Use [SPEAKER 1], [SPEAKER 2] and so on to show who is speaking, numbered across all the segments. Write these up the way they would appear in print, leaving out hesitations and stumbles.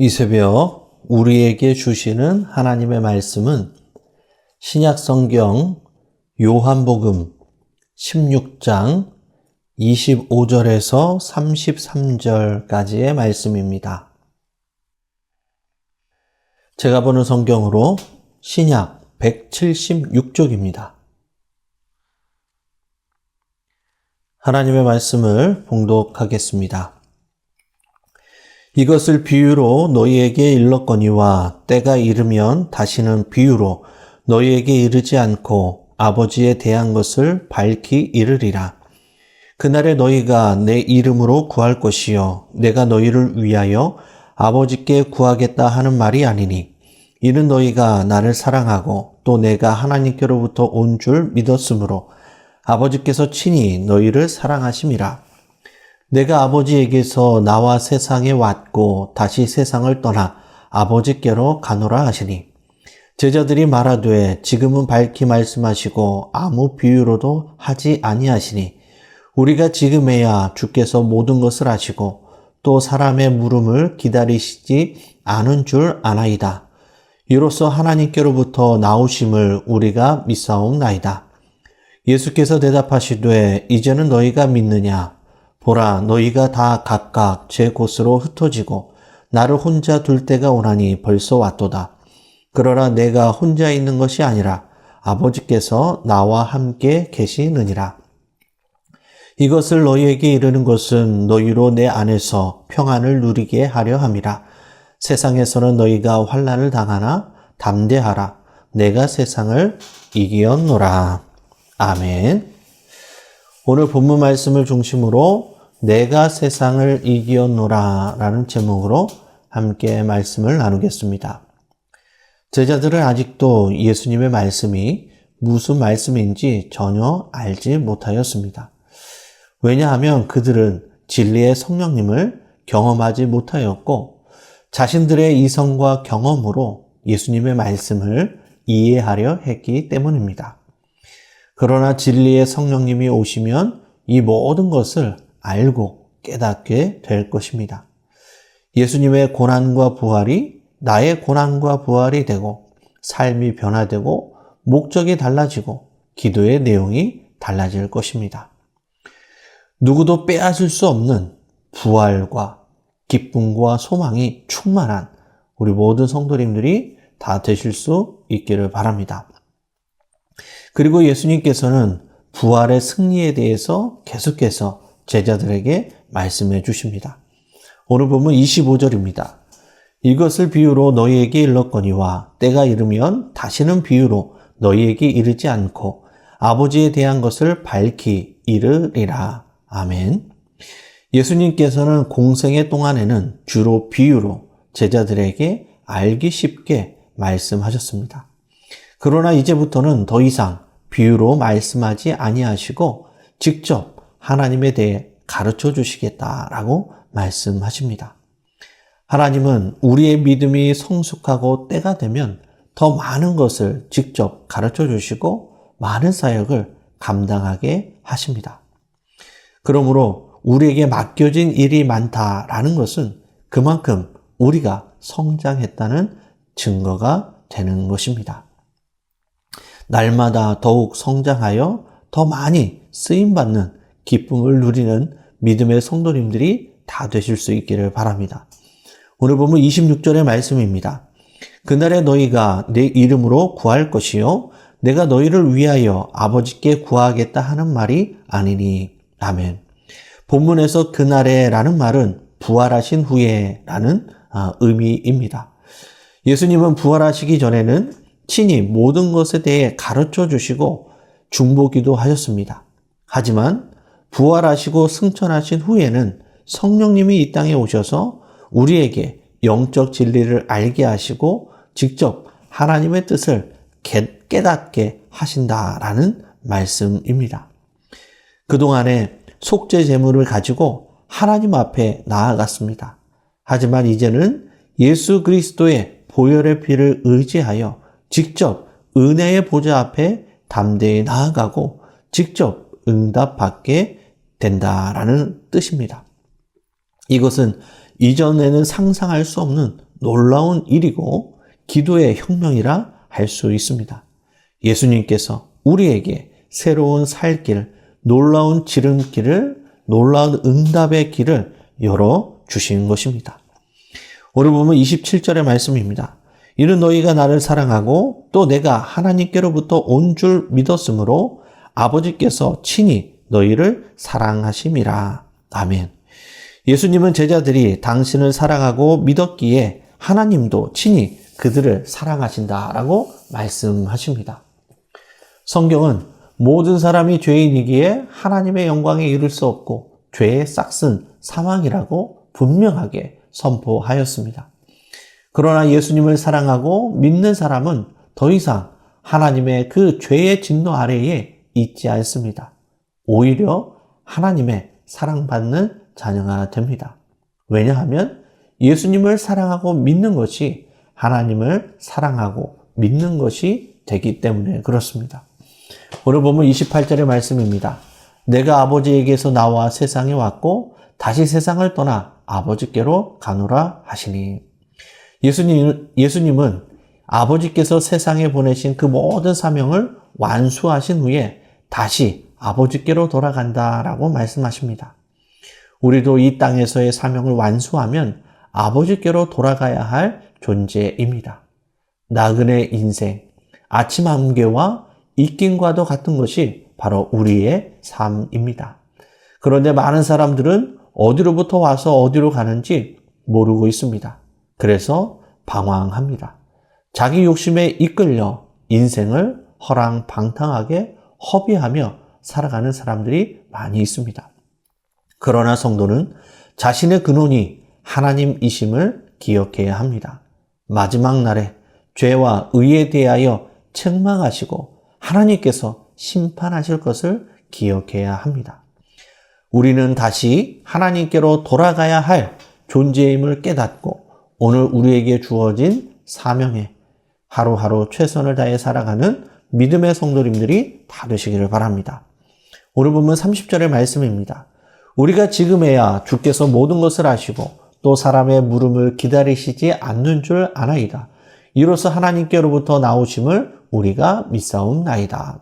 [SPEAKER 1] 이 새벽 우리에게 주시는 하나님의 말씀은 신약성경 요한복음 16장 25절에서 33절까지의 말씀입니다. 제가 보는 성경으로 신약 176쪽입니다. 하나님의 말씀을 봉독하겠습니다. 이것을 비유로 너희에게 일렀거니와 때가 이르면 다시는 비유로 너희에게 이르지 않고 아버지에 대한 것을 밝히 이르리라. 그날에 너희가 내 이름으로 구할 것이요 내가 너희를 위하여 아버지께 구하겠다 하는 말이 아니니 이는 너희가 나를 사랑하고 또 내가 하나님께로부터 온 줄 믿었으므로 아버지께서 친히 너희를 사랑하심이라. 내가 아버지에게서 나와 세상에 왔고 다시 세상을 떠나 아버지께로 가노라 하시니 제자들이 말하되 지금은 밝히 말씀하시고 아무 비유로도 하지 아니하시니 우리가 지금에야 주께서 모든 것을 아시고 또 사람의 물음을 기다리시지 않은 줄 아나이다. 이로써 하나님께로부터 나오심을 우리가 믿사옵나이다. 예수께서 대답하시되 이제는 너희가 믿느냐? 보라, 너희가 다 각각 제 곳으로 흩어지고 나를 혼자 둘 때가 오나니 벌써 왔도다. 그러나 내가 혼자 있는 것이 아니라 아버지께서 나와 함께 계시느니라. 이것을 너희에게 이르는 것은 너희로 내 안에서 평안을 누리게 하려 함이라. 세상에서는 너희가 환난을 당하나 담대하라. 내가 세상을 이기었노라. 아멘. 오늘 본문 말씀을 중심으로 내가 세상을 이기었노라 라는 제목으로 함께 말씀을 나누겠습니다. 제자들은 아직도 예수님의 말씀이 무슨 말씀인지 전혀 알지 못하였습니다. 왜냐하면 그들은 진리의 성령님을 경험하지 못하였고 자신들의 이성과 경험으로 예수님의 말씀을 이해하려 했기 때문입니다. 그러나 진리의 성령님이 오시면 이 모든 것을 알고 깨닫게 될 것입니다. 예수님의 고난과 부활이 나의 고난과 부활이 되고 삶이 변화되고 목적이 달라지고 기도의 내용이 달라질 것입니다. 누구도 빼앗을 수 없는 부활과 기쁨과 소망이 충만한 우리 모든 성도님들이 다 되실 수 있기를 바랍니다. 그리고 예수님께서는 부활의 승리에 대해서 계속해서 제자들에게 말씀해 주십니다. 오늘 보면 25절입니다. 이것을 비유로 너희에게 일렀거니와 때가 이르면 다시는 비유로 너희에게 이르지 않고 아버지에 대한 것을 밝히 이르리라. 아멘. 예수님께서는 공생의 동안에는 주로 비유로 제자들에게 알기 쉽게 말씀하셨습니다. 그러나 이제부터는 더 이상 비유로 말씀하지 아니하시고 직접 하나님에 대해 가르쳐 주시겠다라고 말씀하십니다. 하나님은 우리의 믿음이 성숙하고 때가 되면 더 많은 것을 직접 가르쳐 주시고 많은 사역을 감당하게 하십니다. 그러므로 우리에게 맡겨진 일이 많다라는 것은 그만큼 우리가 성장했다는 증거가 되는 것입니다. 날마다 더욱 성장하여 더 많이 쓰임받는 기쁨을 누리는 믿음의 성도님들이 다 되실 수 있기를 바랍니다. 오늘 보면 26절의 말씀입니다. 그날에 너희가 내 이름으로 구할 것이요 내가 너희를 위하여 아버지께 구하겠다 하는 말이 아니니. 아멘. 본문에서 그날에 라는 말은 부활하신 후에 라는 의미입니다. 예수님은 부활하시기 전에는 친히 모든 것에 대해 가르쳐 주시고 중보기도 하셨습니다. 하지만 부활하시고 승천하신 후에는 성령님이 이 땅에 오셔서 우리에게 영적 진리를 알게 하시고 직접 하나님의 뜻을 깨닫게 하신다라는 말씀입니다. 그동안에 속죄 제물을 가지고 하나님 앞에 나아갔습니다. 하지만 이제는 예수 그리스도의 보혈의 피를 의지하여 직접 은혜의 보좌 앞에 담대히 나아가고 직접 응답받게 된다라는 뜻입니다. 이것은 이전에는 상상할 수 없는 놀라운 일이고 기도의 혁명이라 할 수 있습니다. 예수님께서 우리에게 새로운 살 길, 놀라운 지름길을, 놀라운 응답의 길을 열어주신 것입니다. 오늘 보면 27절의 말씀입니다. 이는 너희가 나를 사랑하고 또 내가 하나님께로부터 온 줄 믿었으므로 아버지께서 친히 너희를 사랑하심이라. 아멘. 예수님은 제자들이 당신을 사랑하고 믿었기에 하나님도 친히 그들을 사랑하신다라고 말씀하십니다. 성경은 모든 사람이 죄인이기에 하나님의 영광에 이를 수 없고 죄의 싹은 사망이라고 분명하게 선포하였습니다. 그러나 예수님을 사랑하고 믿는 사람은 더 이상 하나님의 그 죄의 진노 아래에 있지 않습니다. 오히려 하나님의 사랑받는 자녀가 됩니다. 왜냐하면 예수님을 사랑하고 믿는 것이 하나님을 사랑하고 믿는 것이 되기 때문에 그렇습니다. 오늘 보면 28절의 말씀입니다. 내가 아버지에게서 나와 세상에 왔고 다시 세상을 떠나 아버지께로 가노라 하시니. 예수님은 아버지께서 세상에 보내신 그 모든 사명을 완수하신 후에 다시 아버지께로 돌아간다라고 말씀하십니다. 우리도 이 땅에서의 사명을 완수하면 아버지께로 돌아가야 할 존재입니다. 나그네 인생, 아침 안개와 입김과도 같은 것이 바로 우리의 삶입니다. 그런데 많은 사람들은 어디로부터 와서 어디로 가는지 모르고 있습니다. 그래서 방황합니다. 자기 욕심에 이끌려 인생을 허랑방탕하게 허비하며 살아가는 사람들이 많이 있습니다. 그러나 성도는 자신의 근원이 하나님이심을 기억해야 합니다. 마지막 날에 죄와 의에 대하여 책망하시고 하나님께서 심판하실 것을 기억해야 합니다. 우리는 다시 하나님께로 돌아가야 할 존재임을 깨닫고 오늘 우리에게 주어진 사명에 하루하루 최선을 다해 살아가는 믿음의 성도님들이 다 되시기를 바랍니다. 오늘 보면 30절의 말씀입니다. 우리가 지금에야 주께서 모든 것을 아시고 또 사람의 물음을 기다리시지 않는 줄 아나이다. 이로써 하나님께로부터 나오심을 우리가 믿사옵나이다.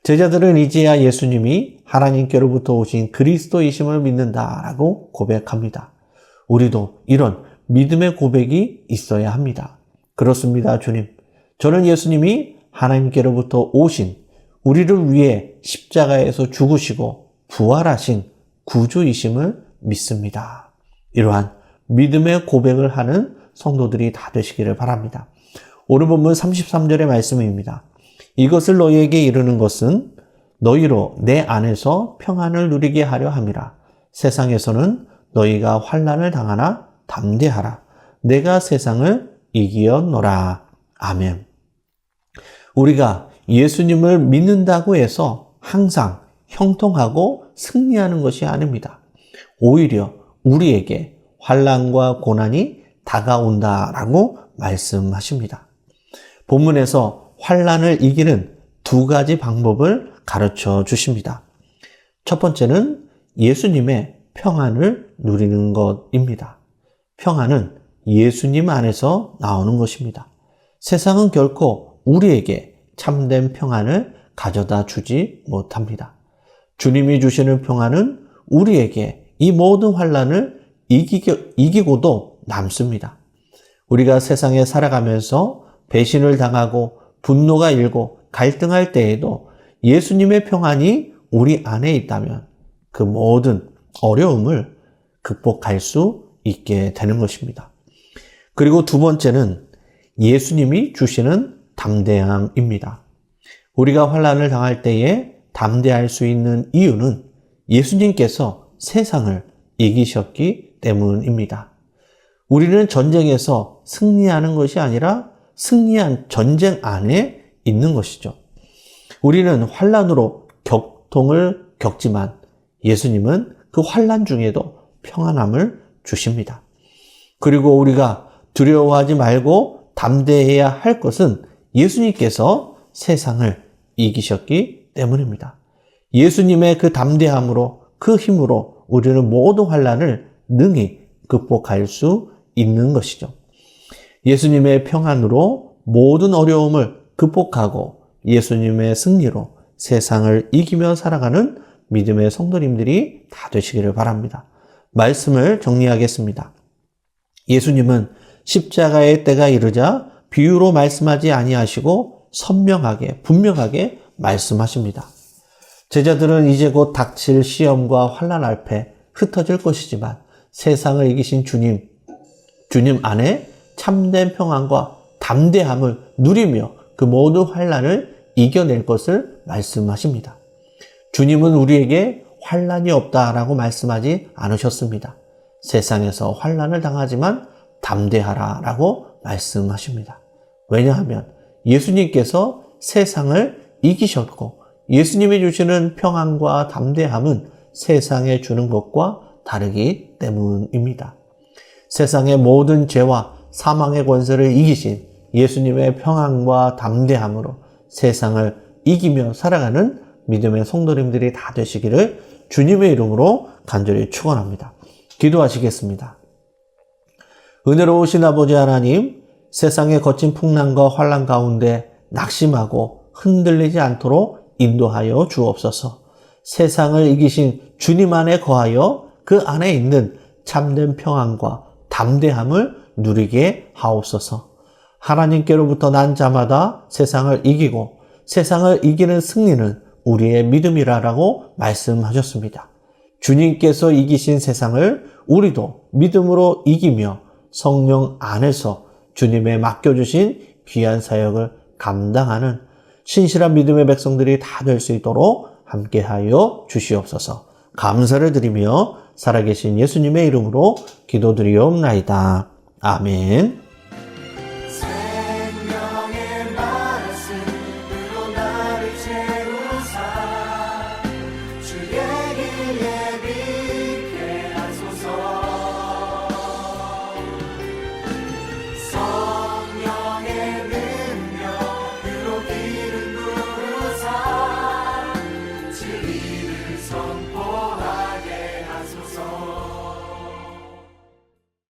[SPEAKER 1] 제자들은 이제야 예수님이 하나님께로부터 오신 그리스도이심을 믿는다라고 고백합니다. 우리도 이런 믿음의 고백이 있어야 합니다. 그렇습니다, 주님. 저는 예수님이 하나님께로부터 오신 우리를 위해 십자가에서 죽으시고 부활하신 구주이심을 믿습니다. 이러한 믿음의 고백을 하는 성도들이 다 되시기를 바랍니다. 오늘 본문 33절의 말씀입니다. 이것을 너희에게 이르는 것은 너희로 내 안에서 평안을 누리게 하려 함이라. 세상에서는 너희가 환난을 당하나 담대하라. 내가 세상을 이기었노라. 아멘. 우리가 예수님을 믿는다고 해서 항상 형통하고 승리하는 것이 아닙니다. 오히려 우리에게 환난과 고난이 다가온다라고 말씀하십니다. 본문에서 환난을 이기는 두 가지 방법을 가르쳐 주십니다. 첫 번째는 예수님의 평안을 누리는 것입니다. 평안은 예수님 안에서 나오는 것입니다. 세상은 결코 우리에게 참된 평안을 가져다 주지 못합니다. 주님이 주시는 평안은 우리에게 이 모든 환난을 이기고도 남습니다. 우리가 세상에 살아가면서 배신을 당하고 분노가 일고 갈등할 때에도 예수님의 평안이 우리 안에 있다면 그 모든 어려움을 극복할 수 있게 되는 것입니다. 그리고 두 번째는 예수님이 주시는 담대함입니다. 우리가 환난을 당할 때에 담대할 수 있는 이유는 예수님께서 세상을 이기셨기 때문입니다. 우리는 전쟁에서 승리하는 것이 아니라 승리한 전쟁 안에 있는 것이죠. 우리는 환난으로 격통을 겪지만 예수님은 그 환난 중에도 평안함을 주십니다. 그리고 우리가 두려워하지 말고 담대해야 할 것은 예수님께서 세상을 이기셨기 때문입니다. 예수님의 그 담대함으로 그 힘으로 우리는 모든 환난을 능히 극복할 수 있는 것이죠. 예수님의 평안으로 모든 어려움을 극복하고 예수님의 승리로 세상을 이기며 살아가는 믿음의 성도님들이 다 되시기를 바랍니다. 말씀을 정리하겠습니다. 예수님은 십자가의 때가 이르자 비유로 말씀하지 아니하시고 선명하게 분명하게 말씀하십니다. 제자들은 이제 곧 닥칠 시험과 환난 앞에 흩어질 것이지만 세상을 이기신 주님 안에 참된 평안과 담대함을 누리며 그 모든 환난을 이겨낼 것을 말씀하십니다. 주님은 우리에게 환난이 없다라고 말씀하지 않으셨습니다. 세상에서 환난을 당하지만 담대하라라고 말씀하십니다. 왜냐하면 예수님께서 세상을 이기셨고 예수님이 주시는 평안과 담대함은 세상에 주는 것과 다르기 때문입니다. 세상의 모든 죄와 사망의 권세를 이기신 예수님의 평안과 담대함으로 세상을 이기며 살아가는 믿음의 성도님들이 다 되시기를 주님의 이름으로 간절히 축원합니다. 기도하시겠습니다. 은혜로우신 아버지 하나님, 세상의 거친 풍랑과 환난 가운데 낙심하고 흔들리지 않도록 인도하여 주옵소서. 세상을 이기신 주님 안에 거하여 그 안에 있는 참된 평안과 담대함을 누리게 하옵소서. 하나님께로부터 난 자마다 세상을 이기고 세상을 이기는 승리는 우리의 믿음이라고 말씀하셨습니다. 주님께서 이기신 세상을 우리도 믿음으로 이기며 성령 안에서 주님의 맡겨주신 귀한 사역을 감당하는 신실한 믿음의 백성들이 다 될 수 있도록 함께하여 주시옵소서. 감사를 드리며 살아계신 예수님의 이름으로 기도드리옵나이다. 아멘.